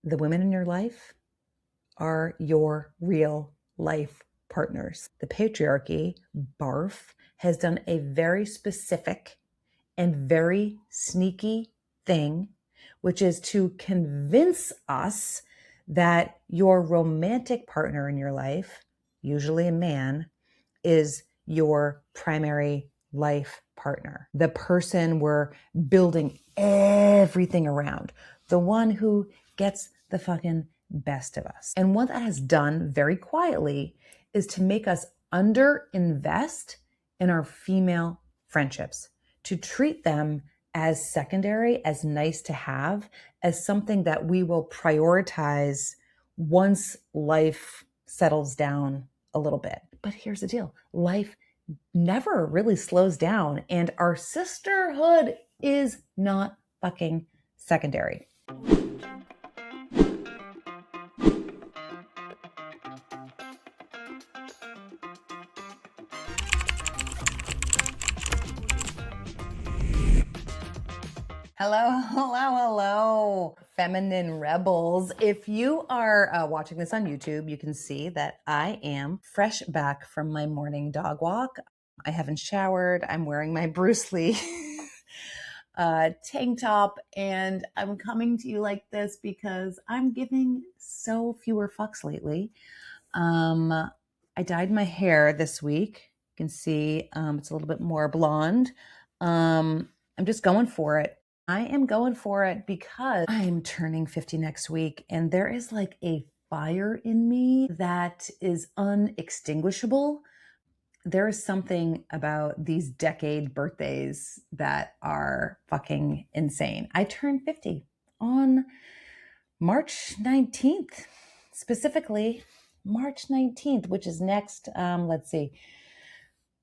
The women in your life are your real life partners. The patriarchy, barf, has done a very specific and very sneaky thing, which is to convince us that your romantic partner in your life, usually a man, is your primary life partner, the person we're building everything around, the one who gets the fucking best of us. And what that has done very quietly is to make us underinvest in our female friendships, to treat them as secondary, as nice to have, as something that we will prioritize once life settles down a little bit. But here's the deal. Life never really slows down, and our sisterhood is not fucking secondary. Hello, feminine rebels. If you are watching this on YouTube, you can see that I am fresh back from my morning dog walk. I haven't showered. I'm wearing my Bruce Lee tank top, and I'm coming to you like this because I'm giving so fewer fucks lately. I dyed my hair this week. You can see it's a little bit more blonde. I'm just going for it. I am going for it because I'm turning 50 next week, and there is like a fire in me that is unextinguishable. There is something about these decade birthdays that are fucking insane. I turned 50 on March 19th, specifically March 19th, which is next, let's see,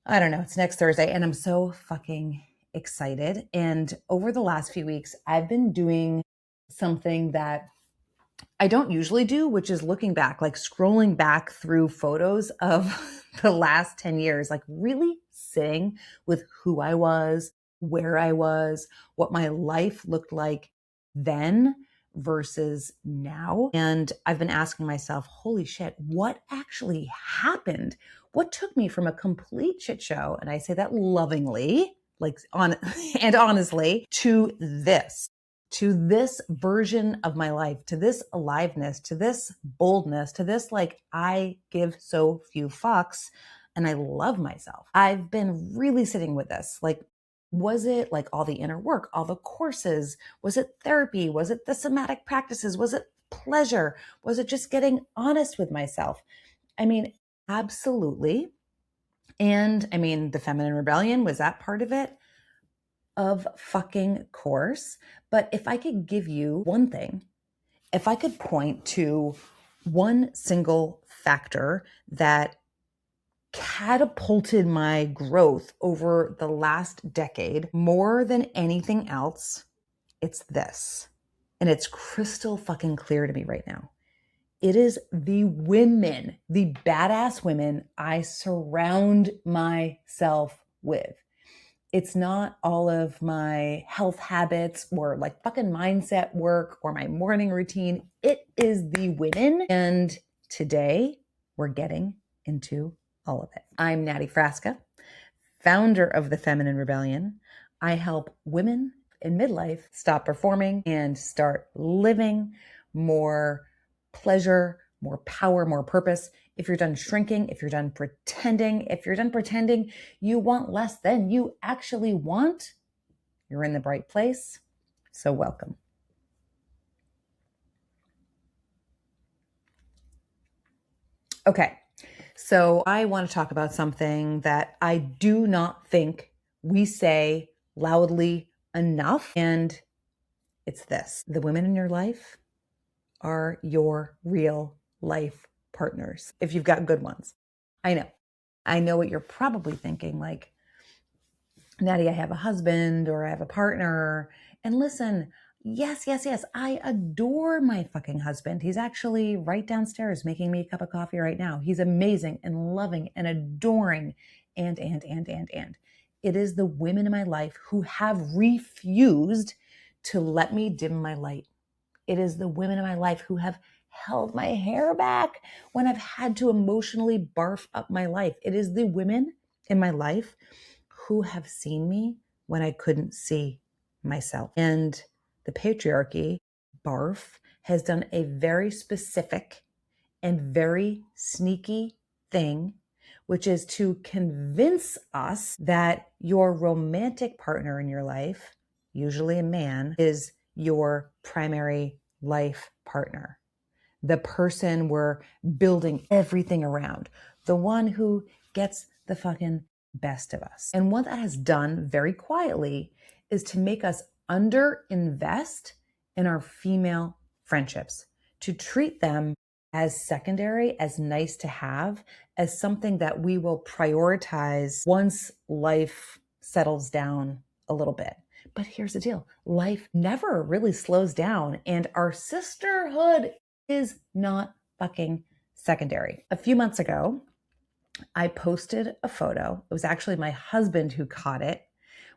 I don't know, it's next Thursday, and I'm so fucking excited. And over the last few weeks, I've been doing something that I don't usually do, which is looking back, like scrolling back through photos of the last 10 years, like really sitting with who I was, where I was, what my life looked like then versus now. And I've been asking myself, holy shit, what actually happened? What took me from a complete shit show, and I say that lovingly, like on and honestly, to this version of my life, to this aliveness, to this boldness, to this, like, I give so few fucks and I love myself. I've been really sitting with this. Like, was it like all the inner work, all the courses? Was it therapy? Was it the somatic practices? Was it pleasure? Was it just getting honest with myself? I mean, absolutely. And I mean, the feminine rebellion, was that part of it? Of fucking course. But if I could give you one thing, if I could point to one single factor that catapulted my growth over the last decade more than anything else, it's this. And it's crystal fucking clear to me right now. It is the women, the badass women I surround myself with. It's not all of my health habits or like fucking mindset work or my morning routine. It is the women. And today we're getting into all of it. I'm Natty Frasca, founder of the Feminine Rebellion. I help women in midlife stop performing and start living more pleasure, more power, more purpose. If you're done shrinking, if you're done pretending you want less than you actually want, you're in the right place. So welcome. Okay, so I want to talk about something that I do not think we say loudly enough, and it's this. The women in your life are your real life partners, if you've got good ones. I know what you're probably thinking, like, Natty, I have a husband or I have a partner. And listen, yes, I adore my fucking husband. He's actually right downstairs making me a cup of coffee right now. He's amazing and loving and adoring. And. It is the women in my life who have refused to let me dim my light It is the women in my life who have held my hair back when I've had to emotionally barf up my life. It is the women in my life who have seen me when I couldn't see myself. And the patriarchy, barf, has done a very specific and very sneaky thing, which is to convince us that your romantic partner in your life, usually a man, is your primary life partner, the person we're building everything around, the one who gets the fucking best of us. And what that has done very quietly is to make us underinvest in our female friendships, to treat them as secondary, as nice to have, as something that we will prioritize once life settles down a little bit. But here's the deal. Life never really slows down, and our sisterhood is not fucking secondary. A few months ago, I posted a photo. It was actually my husband who caught it.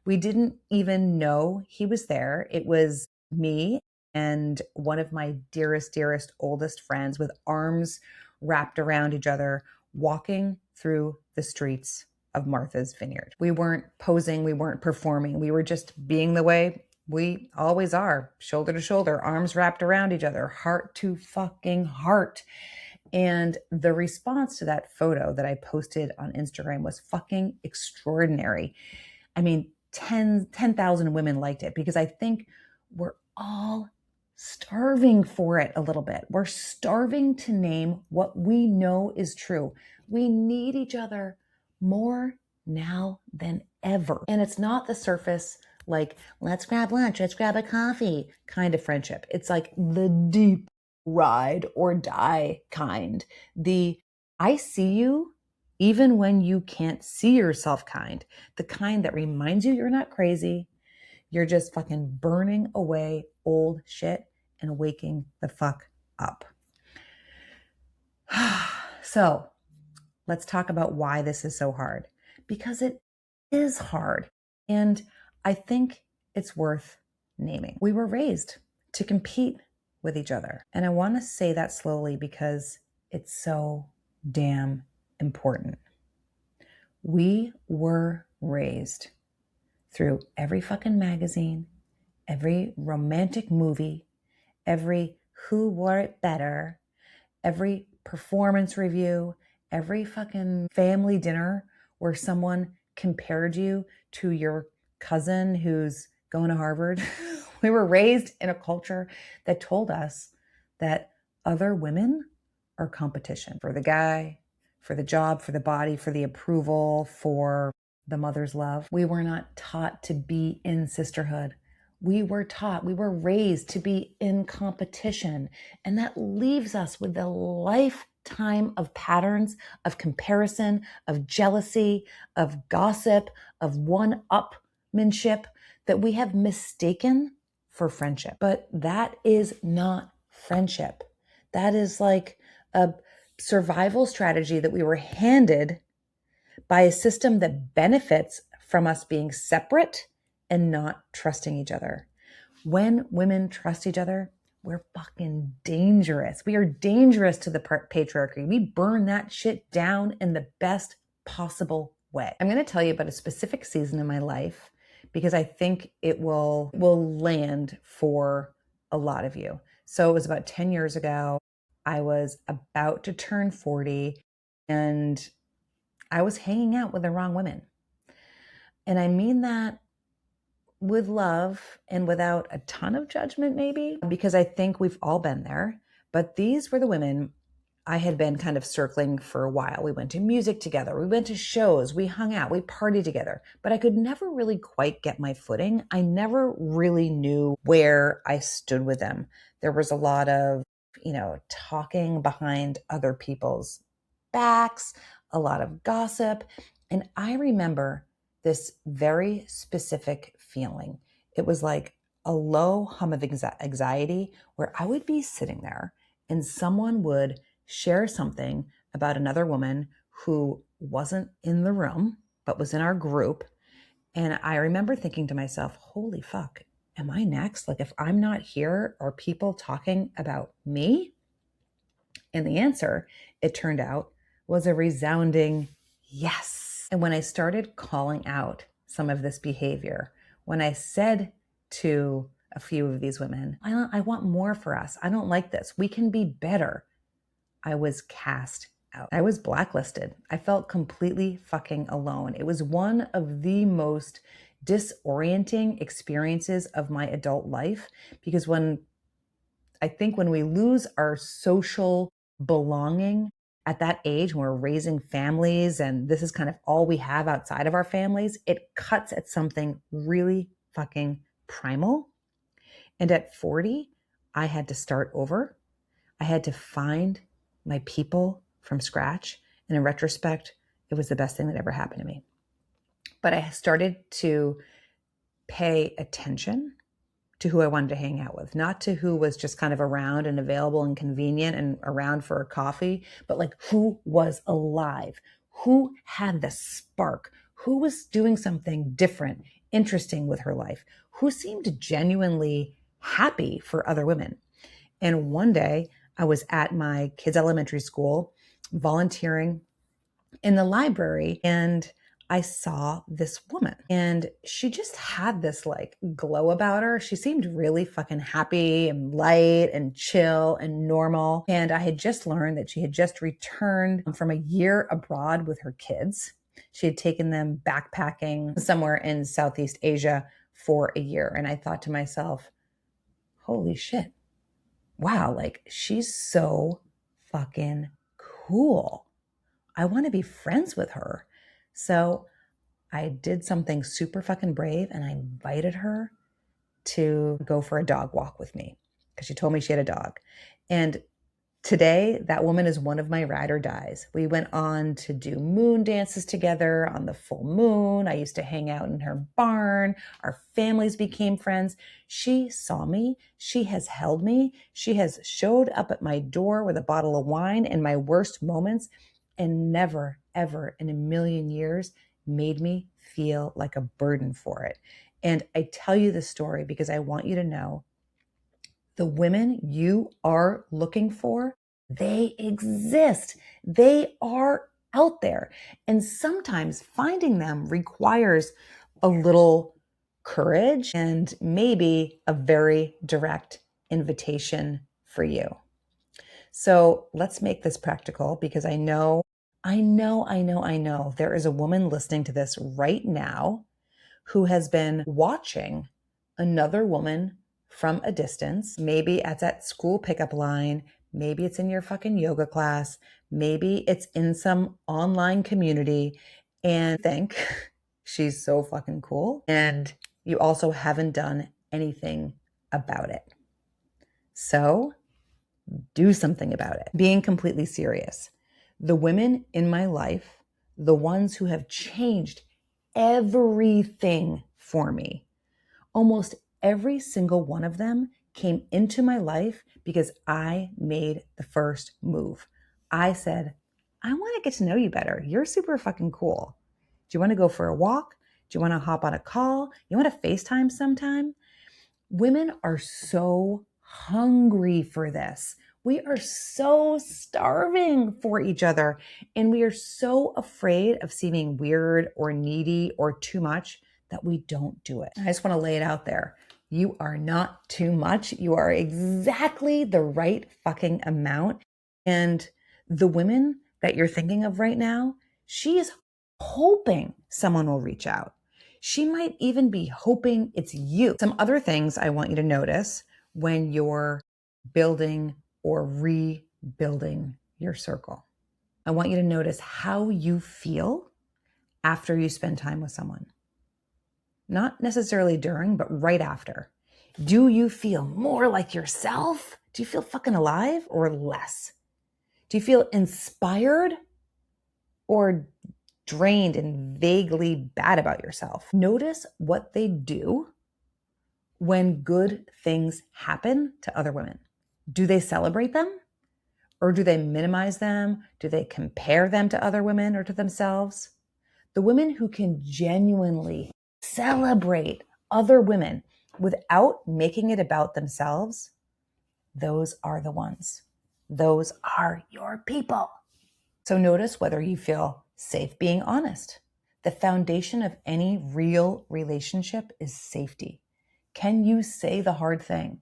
We didn't even know he was there. It was me and one of my dearest, oldest friends with arms wrapped around each other, walking through the streets of Martha's Vineyard. We weren't posing, we weren't performing. We were just being the way we always are, shoulder to shoulder, arms wrapped around each other, heart to fucking heart. And the response to that photo that I posted on Instagram was fucking extraordinary. I mean, 10,000 women liked it because I think we're all starving for it a little bit. We're starving to name what we know is true. We need each other more now than ever. And it's not the surface, like, let's grab lunch, let's grab a coffee kind of friendship. It's like the deep ride or die kind. The I see you even when you can't see yourself kind. The kind that reminds you you're not crazy. You're just fucking burning away old shit and waking the fuck up. So let's talk about why this is so hard. Because it is hard. And I think it's worth naming. We were raised to compete with each other. And I want to say that slowly because it's so damn important. We were raised through every fucking magazine, every romantic movie, every who wore it better, every performance review, every fucking family dinner where someone compared you to your cousin who's going to Harvard. We were raised in a culture that told us that other women are competition for the guy, for the job, for the body, for the approval, for the mother's love. We were not taught to be in sisterhood. We were raised to be in competition. And that leaves us with a lifetime of patterns of comparison, of jealousy, of gossip, of one-upmanship that we have mistaken for friendship. But that is not friendship. That is like a survival strategy that we were handed by a system that benefits from us being separate and not trusting each other. When women trust each other, we're fucking dangerous. We are dangerous to the patriarchy. We burn that shit down in the best possible way. I'm going to tell you about a specific season in my life because I think it will land for a lot of you. So it was about 10 years ago. I was about to turn 40 and I was hanging out with the wrong women. And I mean that with love and without a ton of judgment, maybe, because I think we've all been there. But these were the women I had been kind of circling for a while. We went to music together. We went to shows. We hung out. We partied together. But I could never really quite get my footing. I never really knew where I stood with them. There was a lot of, talking behind other people's backs, a lot of gossip. And I remember this very specific feeling. It was like a low hum of anxiety where I would be sitting there and someone would share something about another woman who wasn't in the room, but was in our group. And I remember thinking to myself, holy fuck, am I next? Like, if I'm not here, are people talking about me? And the answer, it turned out, was a resounding yes. And when I started calling out some of this behavior, when I said to a few of these women, I want more for us. I don't like this. We can be better. I was cast out. I was blacklisted. I felt completely fucking alone. It was one of the most disorienting experiences of my adult life, because when we lose our social belonging at that age, when we're raising families and this is kind of all we have outside of our families, it cuts at something really fucking primal. And at 40, I had to start over. I had to find my people from scratch. And in retrospect, it was the best thing that ever happened to me. But I started to pay attention to who I wanted to hang out with, not to who was just kind of around and available and convenient and around for a coffee, but like who was alive, who had the spark, who was doing something different, interesting with her life, who seemed genuinely happy for other women. And one day I was at my kids' elementary school volunteering in the library, and I saw this woman, and she just had this like glow about her. She seemed really fucking happy and light and chill and normal. And I had just learned that she had just returned from a year abroad with her kids. She had taken them backpacking somewhere in Southeast Asia for a year. And I thought to myself, holy shit, wow, like she's so fucking cool. I want to be friends with her. So I did something super fucking brave, and I invited her to go for a dog walk with me because she told me she had a dog. And today, that woman is one of my ride or dies. We went on to do moon dances together on the full moon. I used to hang out in her barn. Our families became friends. She saw me. She has held me. She has showed up at my door with a bottle of wine in my worst moments, and never, ever in a million years made me feel like a burden for it. And I tell you this story because I want you to know the women you are looking for, they exist. They are out there. And sometimes finding them requires a little courage and maybe a very direct invitation for you. So let's make this practical, because I know there is a woman listening to this right now who has been watching another woman from a distance. Maybe it's at school pickup line. Maybe it's in your fucking yoga class. Maybe it's in some online community, and think she's so fucking cool. And you also haven't done anything about it. So do something about it. Being completely serious. The women in my life, the ones who have changed everything for me, almost every single one of them came into my life because I made the first move. I said, I want to get to know you better. You're super fucking cool. Do you want to go for a walk? Do you want to hop on a call? You want to FaceTime sometime? Women are so hungry for this. We are so starving for each other, and we are so afraid of seeming weird or needy or too much that we don't do it. I just want to lay it out there. You are not too much. You are exactly the right fucking amount. And the women that you're thinking of right now, she is hoping someone will reach out. She might even be hoping it's you. Some other things I want you to notice when you're building or rebuilding your circle. I want you to notice how you feel after you spend time with someone. Not necessarily during, but right after. Do you feel more like yourself? Do you feel fucking alive or less? Do you feel inspired or drained and vaguely bad about yourself? Notice what they do when good things happen to other women. Do they celebrate them? Or do they minimize them? Do they compare them to other women or to themselves? The women who can genuinely celebrate other women without making it about themselves, those are the ones. Those are your people. So notice whether you feel safe being honest. The foundation of any real relationship is safety. Can you say the hard thing?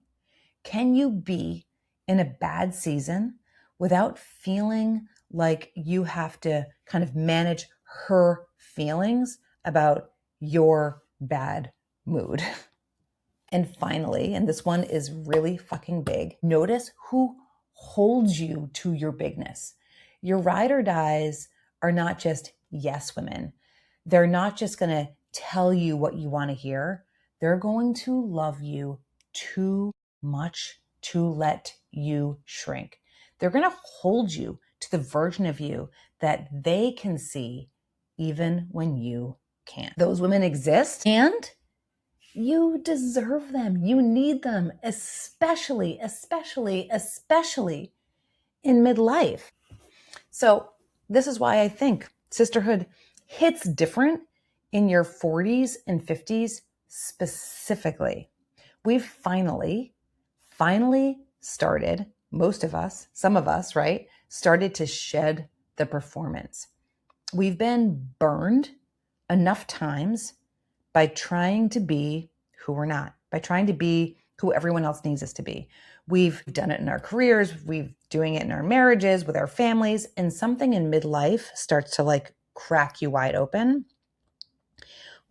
Can you be in a bad season without feeling like you have to kind of manage her feelings about your bad mood? And finally, and this one is really fucking big, notice who holds you to your bigness. Your ride or dies are not just yes women. They're not just going to tell you what you want to hear. They're going to love you too much to let you shrink. They're going to hold you to the version of you that they can see even when you can't. Those women exist, and you deserve them. You need them, especially in midlife. So this is why I think sisterhood hits different in your 40s and 50s specifically. We've finally started, most of us, some of us, right, started to shed the performance. We've been burned enough times by trying to be who we're not, by trying to be who everyone else needs us to be. We've done it in our careers, we've doing it in our marriages, with our families, and something in midlife starts to like crack you wide open.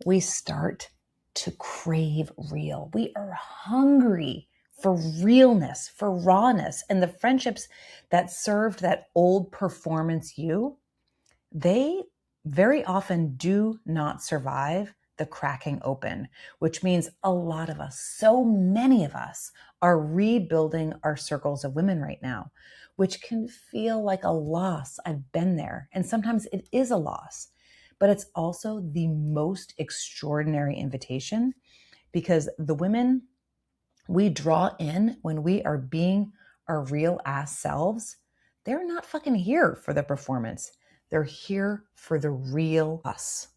We start to crave real. We are hungry for realness, for rawness, and the friendships that served that old performance you, they very often do not survive the cracking open, which means a lot of us, so many of us, are rebuilding our circles of women right now, which can feel like a loss. I've been there, and sometimes it is a loss, but it's also the most extraordinary invitation, because the women we draw in when we are being our real ass selves, they're not fucking here for the performance. They're here for the real us.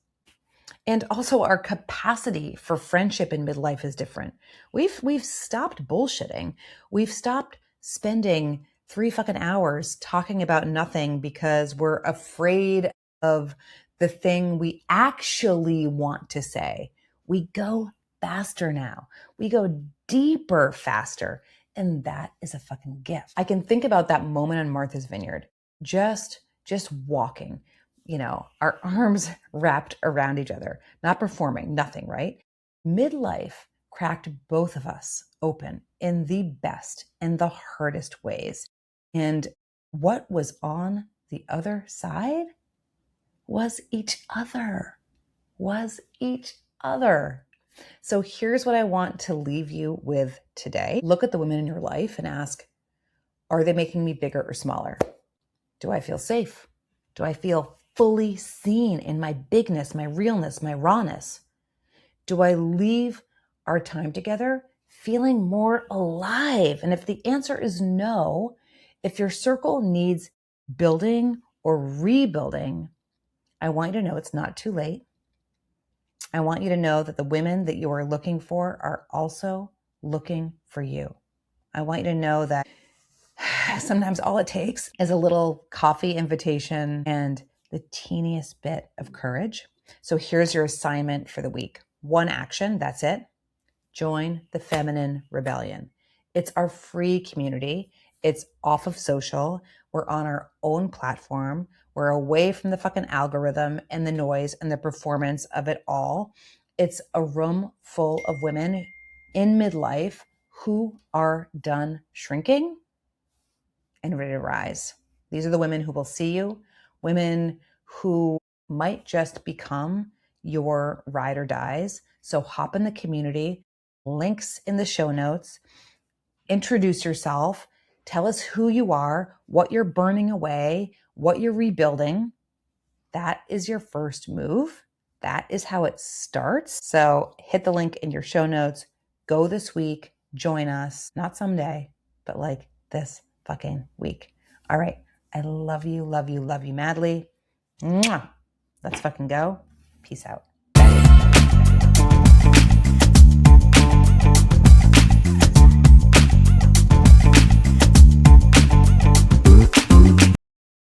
And also our capacity for friendship in midlife is different. We've stopped bullshitting. We've stopped spending 3 fucking hours talking about nothing because we're afraid of the thing we actually want to say. We go faster now. We go deeper faster. And that is a fucking gift. I can think about that moment on Martha's Vineyard. Just walking, our arms wrapped around each other, not performing, nothing, right? Midlife cracked both of us open in the best and the hardest ways. And what was on the other side was each other, So here's what I want to leave you with today. Look at the women in your life and ask, are they making me bigger or smaller? Do I feel safe? Do I feel fully seen in my bigness, my realness, my rawness? Do I leave our time together feeling more alive? And if the answer is no, if your circle needs building or rebuilding, I want you to know it's not too late. I want you to know that the women that you are looking for are also looking for you. I want you to know that sometimes all it takes is a little coffee invitation and the teeniest bit of courage. So here's your assignment for the week. 1 action, that's it. Join the Feminine Rebellion. It's our free community. It's off of social. We're on our own platform. We're away from the fucking algorithm and the noise and the performance of it all. It's a room full of women in midlife who are done shrinking and ready to rise. These are the women who will see you, women who might just become your ride or dies. So hop in the community, links in the show notes, introduce yourself, tell us who you are, what you're burning away, what you're rebuilding. That is your first move. That is how it starts. So hit the link in your show notes, go this week, join us, not someday, but like this fucking week. All right. I love you madly. Mwah. Let's fucking go. Peace out.